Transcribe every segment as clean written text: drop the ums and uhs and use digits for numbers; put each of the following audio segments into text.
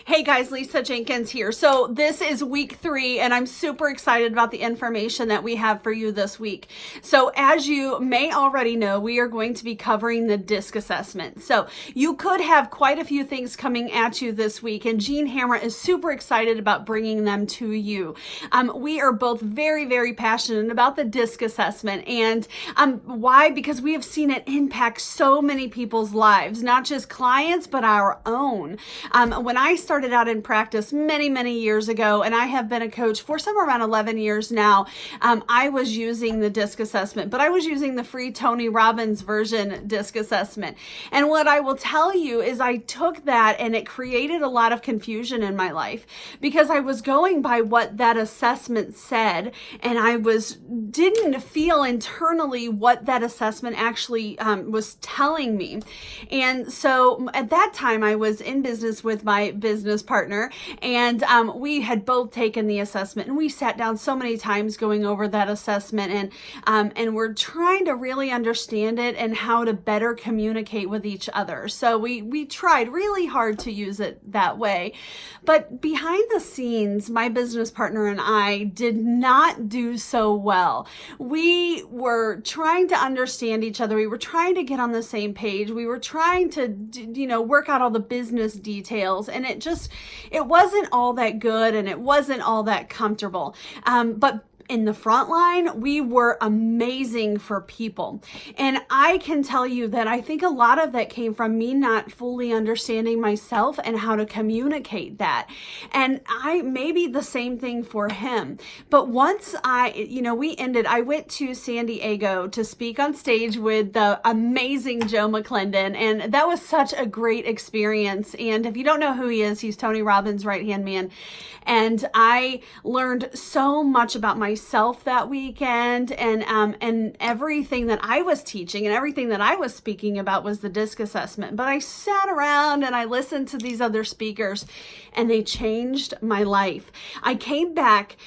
Hey guys, Leisa Jenkins here. So this is week 3 and I'm super excited about the information that we have for you this week. So as you may already know, we are going to be covering the DISC assessment. So you could have quite a few things coming at you this week, and Jean Hammer is super excited about bringing them to you. We are both very, very passionate about the DISC assessment. And why? Because we have seen it impact so many people's lives, not just clients, but our own. When I started out in practice many years ago, and I have been a coach for somewhere around 11 years now, I was using the DISC assessment, but I was using the free Tony Robbins version DISC assessment. And what I will tell you is I took that and it created a lot of confusion in my life because I was going by what that assessment said, and I didn't feel internally what that assessment actually was telling me. And so at that time I was in business with my business partner, and we had both taken the assessment, and we sat down so many times going over that assessment, and we're trying to really understand it and how to better communicate with each other. So we tried really hard to use it that way. But behind the scenes, my business partner and I did not do so well. We were trying to understand each other. We were trying to get on the same page. We were trying to, work out all the business details, and it wasn't all that good, and it wasn't all that comfortable. But in the front line, we were amazing for people. And I can tell you that I think a lot of that came from me not fully understanding myself and how to communicate that. And maybe the same thing for him. But once I went to San Diego to speak on stage with the amazing Joe McClendon. And that was such a great experience. And if you don't know who he is, he's Tony Robbins' right-hand man. And I learned so much about myself that weekend, and everything that I was teaching and everything that I was speaking about was the DISC assessment. But I sat around and I listened to these other speakers, and they changed my life. I came back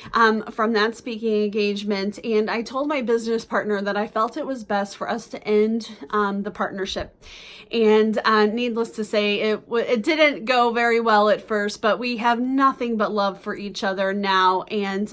from that speaking engagement, and I told my business partner that I felt it was best for us to end the partnership. And needless to say, it didn't go very well at first, but we have nothing but love for each other now. And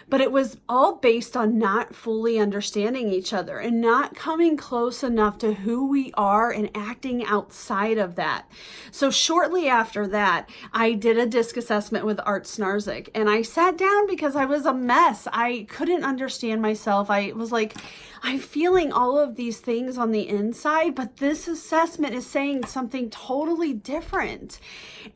but it was all based on not fully understanding each other and not coming close enough to who we are and acting outside of that. So shortly after that, I did a DISC assessment with Art Snarzik, and I sat down because I was a mess. I couldn't understand myself. I was like, I'm feeling all of these things on the inside, but this assessment is saying something totally different.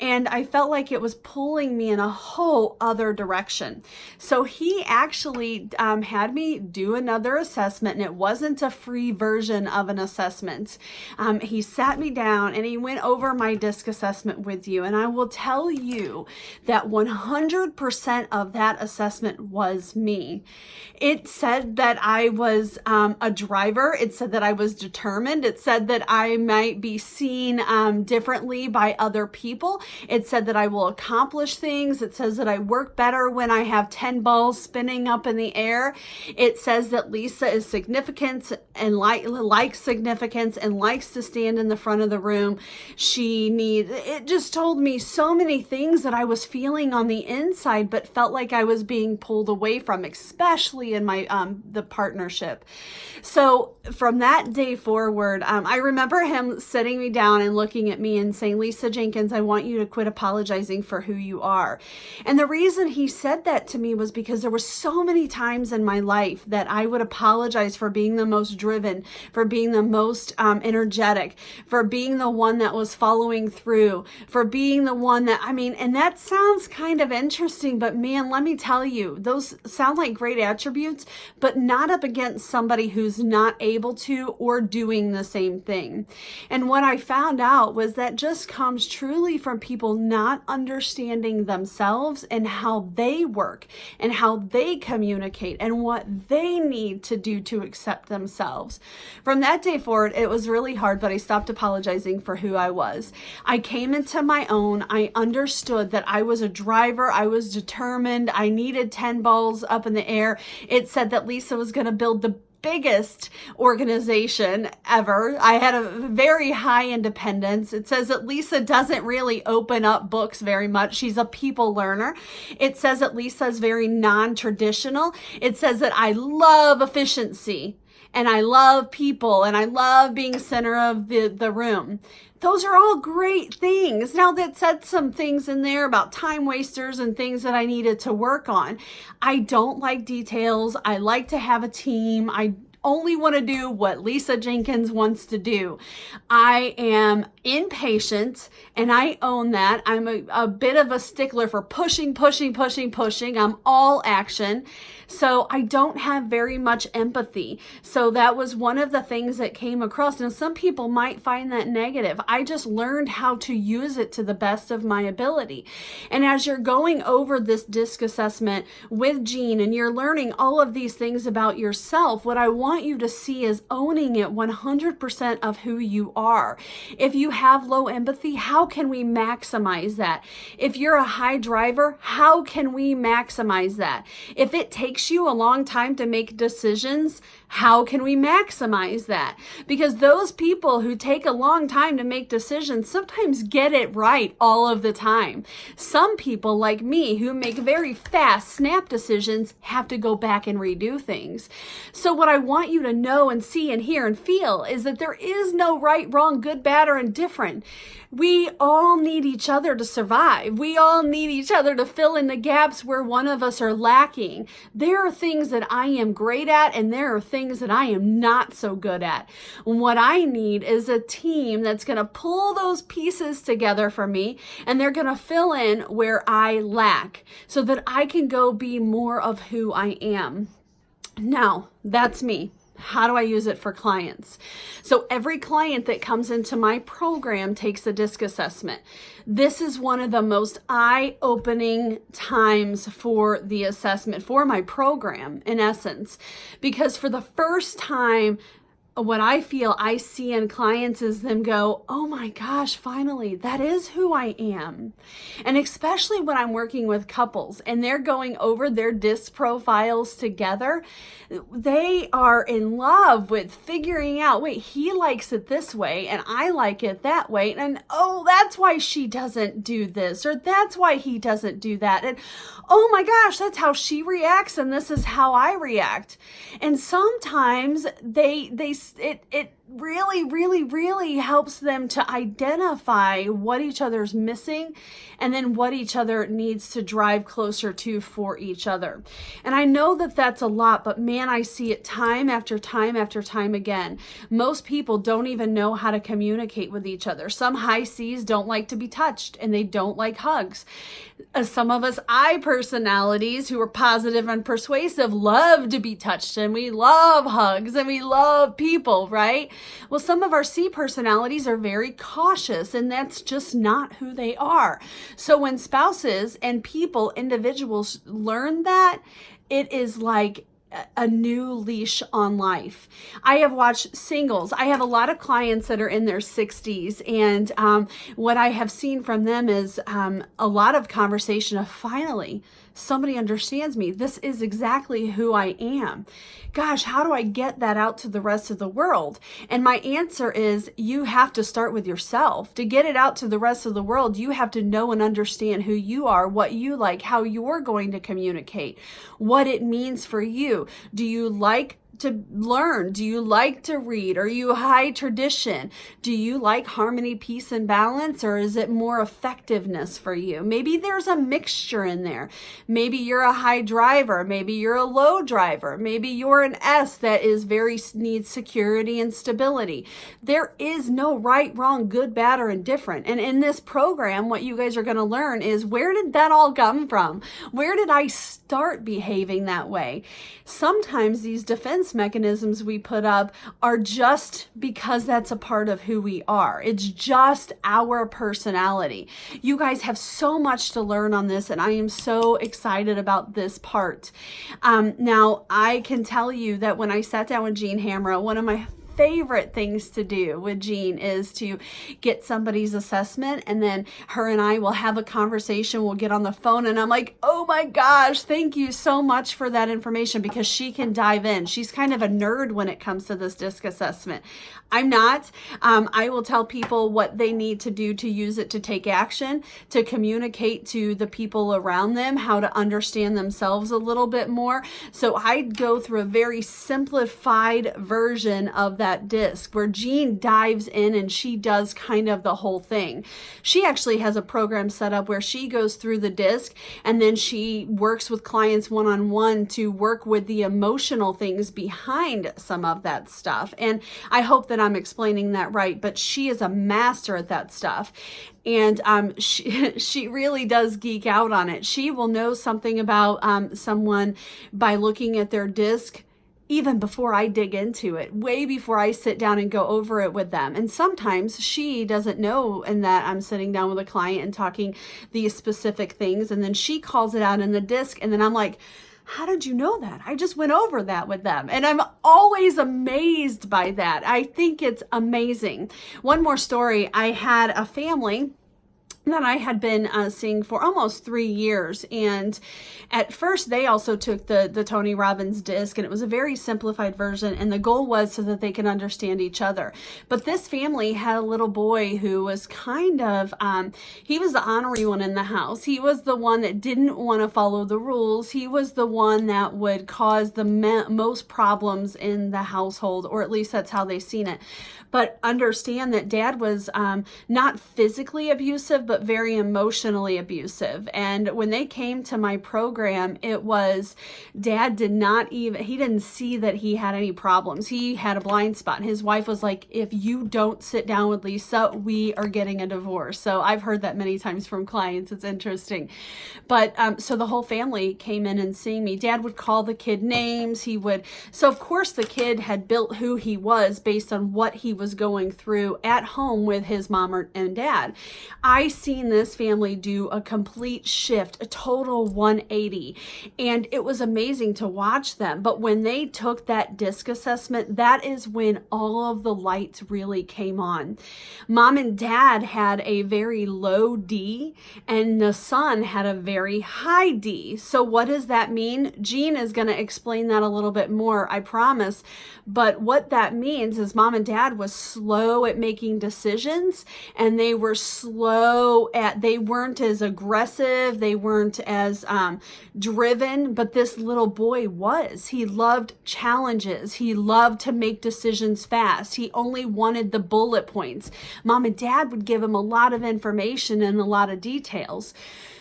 And I felt like it was pulling me in a whole other direction. So he actually had me do another assessment, and it wasn't a free version of an assessment. He sat me down and he went over my DISC assessment with you. And I will tell you that 100% of that assessment was me. It said that I was a driver. It said that I was determined. It said that I might be seen differently by other people. It said that I will accomplish things. It says that I work better when I have 10 balls spinning up in the air. It says that Leisa is significant and likes significance and likes to stand in the front of the room. It just told me so many things that I was feeling on the inside, but felt like I was being pulled away from, especially in my the partnership. So from that day forward, I remember him sitting me down and looking at me and saying, Leisa Jenkins, I want you to quit apologizing for who you are. And the reason he said that to me was because there were so many times in my life that I would apologize for being the most driven, for being the most energetic, for being the one that was following through, for being the one that, and that sounds kind of interesting, but man, let me tell you, those sound like great attributes, but not up against somebody who's not able to or doing the same thing. And what I found out was that just comes truly from people not understanding themselves and how they work and how they communicate and what they need to do to accept themselves. From that day forward, it was really hard, but I stopped apologizing for who I was. I came into my own. I understood that I was a driver. I was determined. I needed 10 balls up in the air. It said that Leisa was going to build the biggest organization ever. I had a very high independence. It says that Leisa doesn't really open up books very much. She's a people learner. It says that Leisa is very non-traditional. It says that I love efficiency and I love people and I love being center of the room. Those are all great things. Now, that said some things in there about time wasters and things that I needed to work on. I don't like details. I like to have a team. I only want to do what Leisa Jenkins wants to do. I am impatient and I own that. I'm a bit of a stickler for pushing. I'm all action. So I don't have very much empathy. So that was one of the things that came across. Now, some people might find that negative. I just learned how to use it to the best of my ability. And as you're going over this DISC assessment with Jean and you're learning all of these things about yourself, what I want you to see is owning it 100% of who you are. If you have low empathy, how can we maximize that? If you're a high driver, how can we maximize that? If it takes you a long time to make decisions, how can we maximize that? Because those people who take a long time to make decisions sometimes get it right all of the time. Some people like me who make very fast snap decisions have to go back and redo things. So what I want you to know and see and hear and feel is that there is no right, wrong, good, bad, or indifferent. We all need each other to survive. We all need each other to fill in the gaps where one of us are lacking. There are things that I am great at and there are things that I am not so good at. What I need is a team that's going to pull those pieces together for me and they're going to fill in where I lack so that I can go be more of who I am. Now, that's me. How do I use it for clients? So every client that comes into my program takes a DISC assessment. This is one of the most eye-opening times for the assessment, for my program, in essence, because for the first time, what I feel I see in clients is them go, oh my gosh, finally, that is who I am. And especially when I'm working with couples and they're going over their DISC profiles together, they are in love with figuring out, wait, he likes it this way and I like it that way. And oh, that's why she doesn't do this, or that's why he doesn't do that. And oh my gosh, that's how she reacts and this is how I react. And sometimes it really helps them to identify what each other's missing and then what each other needs to drive closer to for each other. And I know that that's a lot, but man, I see it time after time after time again. Most people don't even know how to communicate with each other. Some high C's don't like to be touched and they don't like hugs. Some of us I personalities who are positive and persuasive love to be touched and we love hugs and we love people, right? Well, some of our C personalities are very cautious and that's just not who they are. So when spouses and people, individuals learn that, it is like a new leash on life. I have watched singles. I have a lot of clients that are in their 60s. And what I have seen from them is a lot of conversation of finally, somebody understands me. This is exactly who I am. Gosh, how do I get that out to the rest of the world? And my answer is you have to start with yourself. To get it out to the rest of the world, you have to know and understand who you are, what you like, how you're going to communicate, what it means for you. Do you like to learn? Do you like to read? Are you high tradition? Do you like harmony, peace, and balance? Or is it more effectiveness for you? Maybe there's a mixture in there. Maybe you're a high driver. Maybe you're a low driver. Maybe you're an S that is needs security and stability. There is no right, wrong, good, bad, or indifferent. And in this program, what you guys are going to learn is, where did that all come from? Where did I start behaving that way? Sometimes these defense mechanisms we put up are just because that's a part of who we are. It's just our personality. You guys have so much to learn on this, and I am so excited about this part. Now, I can tell you that when I sat down with Jean Hamra, one of my favorite things to do with Jean is to get somebody's assessment, and then her and I will have a conversation. We'll get on the phone, and I'm like, oh my gosh, thank you so much for that information, because she can dive in. She's kind of a nerd when it comes to this DISC assessment. I'm not. I will tell people what they need to do to use it, to take action, to communicate to the people around them, how to understand themselves a little bit more. So I go through a very simplified version of that DISC where Jean dives in and she does kind of the whole thing. She actually has a program set up where she goes through the DISC and then she works with clients one-on-one to work with the emotional things behind some of that stuff. And I hope that I'm explaining that right, but she is a master at that stuff. And she really does geek out on it. She will know something about someone by looking at their DISC even before I dig into it, way before I sit down and go over it with them. And sometimes she doesn't know, and that I'm sitting down with a client and talking these specific things, and then she calls it out in the DISC, and then I'm like, how did you know that? I just went over that with them. And I'm always amazed by that. I think it's amazing. One more story. I had a family that I had been seeing for almost 3 years. And at first they also took the Tony Robbins DISC, and it was a very simplified version. And the goal was so that they could understand each other. But this family had a little boy who was kind of, he was the honorary one in the house. He was the one that didn't want to follow the rules. He was the one that would cause the most problems in the household, or at least that's how they seen it. But understand that dad was not physically abusive, but very emotionally abusive. And when they came to my program, it was dad he didn't see that he had any problems. He had a blind spot. His wife was like, if you don't sit down with Leisa, we are getting a divorce. So I've heard that many times from clients. It's interesting. But so the whole family came in and seeing me. Dad would call the kid names. So of course the kid had built who he was based on what he was going through at home with his mom and dad. I seen this family do a complete shift, a total 180, and it was amazing to watch them. But when they took that DISC assessment, that is when all of the lights really came on. Mom and dad had a very low D, and the son had a very high D. So what does that mean? Jean is going to explain that a little bit more, I promise. But what that means is mom and dad was slow at making decisions, and they were they weren't as aggressive, they weren't as driven, but this little boy was. He loved challenges. He loved to make decisions fast. He only wanted the bullet points. Mom and dad would give him a lot of information and a lot of details.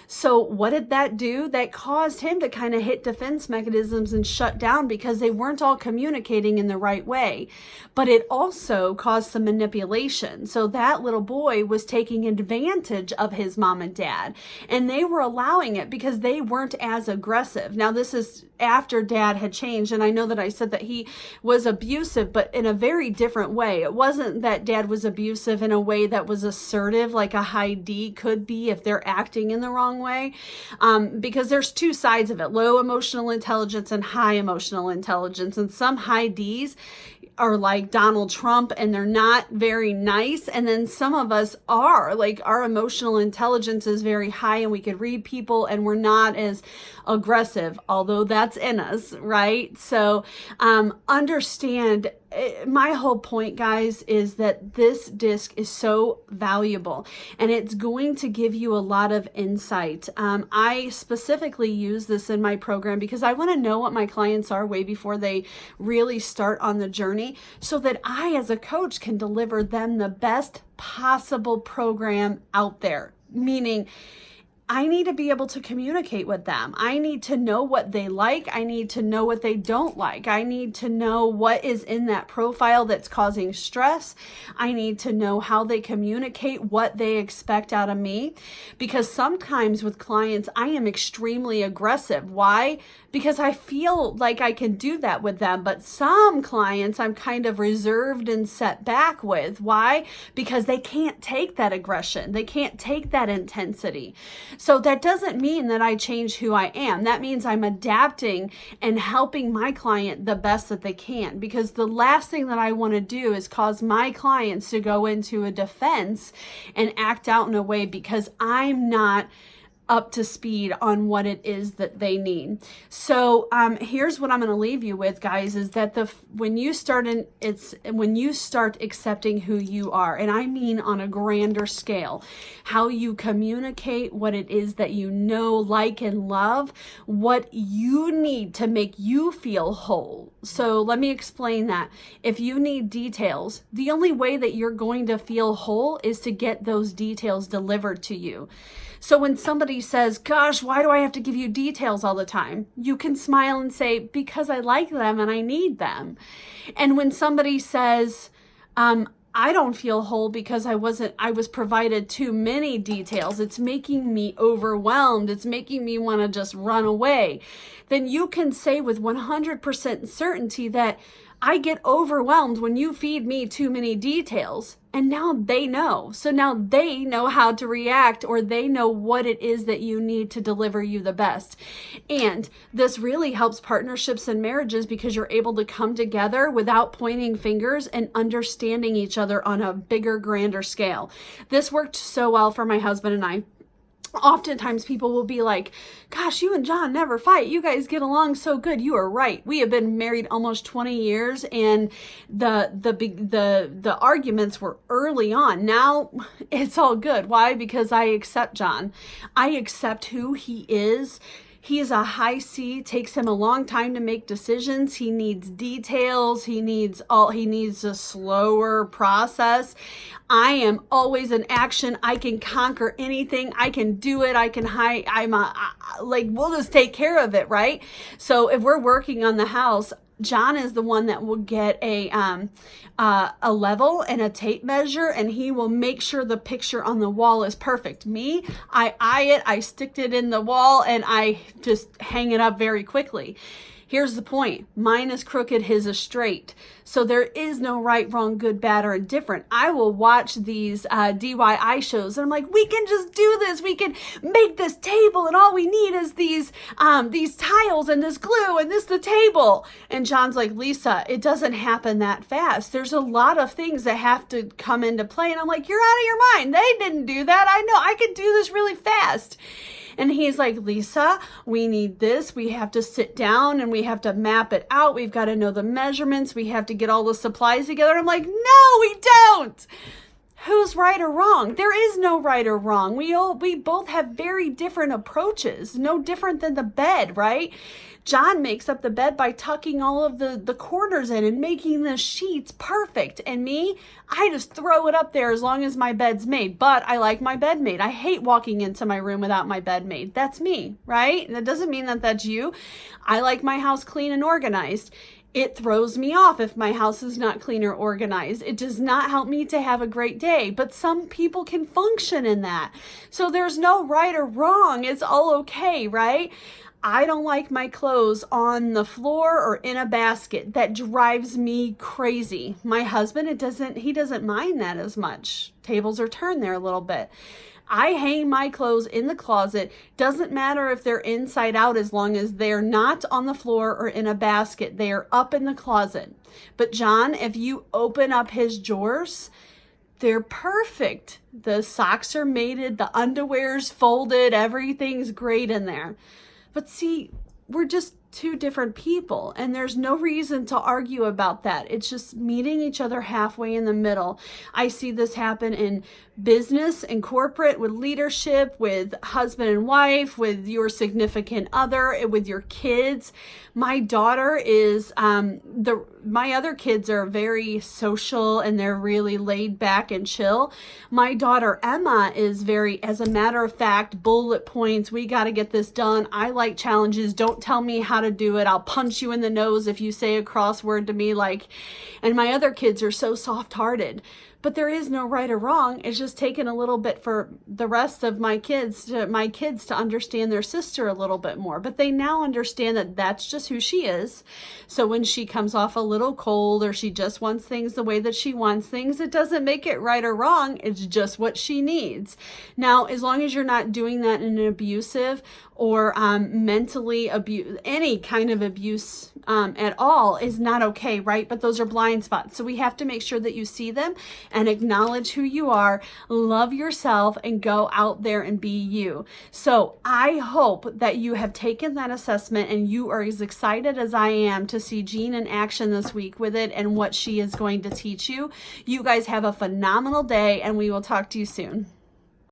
So what did that do? That caused him to kind of hit defense mechanisms and shut down because they weren't all communicating in the right way. But it also caused some manipulation. So that little boy was taking advantage of his mom and dad, and they were allowing it because they weren't as aggressive. Now, this is after dad had changed, and I know that I said that he was abusive, but in a very different way. It wasn't that dad was abusive in a way that was assertive, like a high D could be if they're acting in the wrong way, because there's two sides of it: low emotional intelligence and high emotional intelligence. And some high Ds are like Donald Trump, and they're not very nice. And then some of us are like, our emotional intelligence is very high and we could read people and we're not as aggressive, although that's in us, right? So understand, my whole point, guys, is that this DISC is so valuable and it's going to give you a lot of insight. I specifically use this in my program because I want to know what my clients are way before they really start on the journey, so that I, as a coach, can deliver them the best possible program out there. Meaning, I need to be able to communicate with them. I need to know what they like. I need to know what they don't like. I need to know what is in that profile that's causing stress. I need to know how they communicate, what they expect out of me. Because sometimes with clients, I am extremely aggressive. Why? Because I feel like I can do that with them. But some clients I'm kind of reserved and set back with. Why? Because they can't take that aggression. They can't take that intensity. So that doesn't mean that I change who I am. That means I'm adapting and helping my client the best that they can, because the last thing that I want to do is cause my clients to go into a defense and act out in a way because I'm not up to speed on what it is that they need. So here's what I'm going to leave you with, guys, is that when you start accepting who you are, and I mean on a grander scale, how you communicate what it is that you know, like, and love, what you need to make you feel whole. So let me explain that. If you need details, the only way that you're going to feel whole is to get those details delivered to you. So when somebody says, gosh, why do I have to give you details all the time? You can smile and say, because I like them and I need them. And when somebody says, I don't feel whole because I was provided too many details, it's making me overwhelmed, it's making me want to just run away, then you can say with 100% certainty that I get overwhelmed when you feed me too many details. And now they know. So now they know how to react, or they know what it is that you need to deliver you the best. And this really helps partnerships and marriages because you're able to come together without pointing fingers and understanding each other on a bigger, grander scale. This worked so well for my husband and I. Oftentimes people will be like, gosh, you and John never fight. You guys get along so good. You are right. We have been married almost 20 years and the arguments were early on. Now it's all good. Why? Because I accept John. I accept who he is. He is a high C. It takes him a long time to make decisions. He needs details. He needs a slower process. I am always in action. I can conquer anything. I can do it. We'll just take care of it, right? So if we're working on the house, John is the one that will get a level and a tape measure, and he will make sure the picture on the wall is perfect. Me, I eye it, I stick it in the wall, and I just hang it up very quickly. Here's the point. Mine is crooked, his is straight. So there is no right, wrong, good, bad, or indifferent. I will watch these DIY shows and I'm like, we can just do this. We can make this table and all we need is these tiles and this glue and the table. And John's like, Leisa, it doesn't happen that fast. There's a lot of things that have to come into play. And I'm like, you're out of your mind. They didn't do that. I know I could do this really fast. And he's like, Leisa, we need this. We have to sit down and we have to map it out. We've got to know the measurements. We have to get all the supplies together. I'm like, no, we don't. Who's right or wrong? There is no right or wrong. We both have very different approaches. No different than the bed, right? John makes up the bed by tucking all of the corners in and making the sheets perfect. And me, I just throw it up there as long as my bed's made. But I like my bed made. I hate walking into my room without my bed made. That's me, right? And that doesn't mean that that's you. I like my house clean and organized. It throws me off if my house is not clean or organized. It does not help me to have a great day, but some people can function in that. So there's no right or wrong. It's all okay, right? I don't like my clothes on the floor or in a basket. That drives me crazy. My husband, he doesn't mind that as much. Tables are turned there a little bit. I hang my clothes in the closet. Doesn't matter if they're inside out as long as they're not on the floor or in a basket. They are up in the closet. But John, if you open up his drawers, they're perfect. The socks are mated, the underwear's folded, everything's great in there. But see, we're just two different people, and there's no reason to argue about that. It's just meeting each other halfway in the middle. I see this happen in business and corporate, with leadership, with husband and wife, with your significant other, with your kids. My daughter is, my other kids are very social and they're really laid back and chill. My daughter Emma is very, as a matter of fact, bullet points. We got to get this done. I like challenges. Don't tell me how to do it. I'll punch you in the nose if you say a crossword to me. And my other kids are so soft-hearted. but there is no right or wrong. It's just taken a little bit for the rest of my kids to understand their sister a little bit more. But they now understand that that's just who she is. So when she comes off a little cold, or she just wants things the way that she wants things, it doesn't make it right or wrong. It's just what she needs. Now, as long as you're not doing that in an abusive or mentally abuse, any kind of abuse at all is not okay, right? But those are blind spots. So we have to make sure that you see them and acknowledge who you are, love yourself, and go out there and be you. So I hope that you have taken that assessment and you are as excited as I am to see Jean in action this week with it and what she is going to teach you. You guys have a phenomenal day, and we will talk to you soon.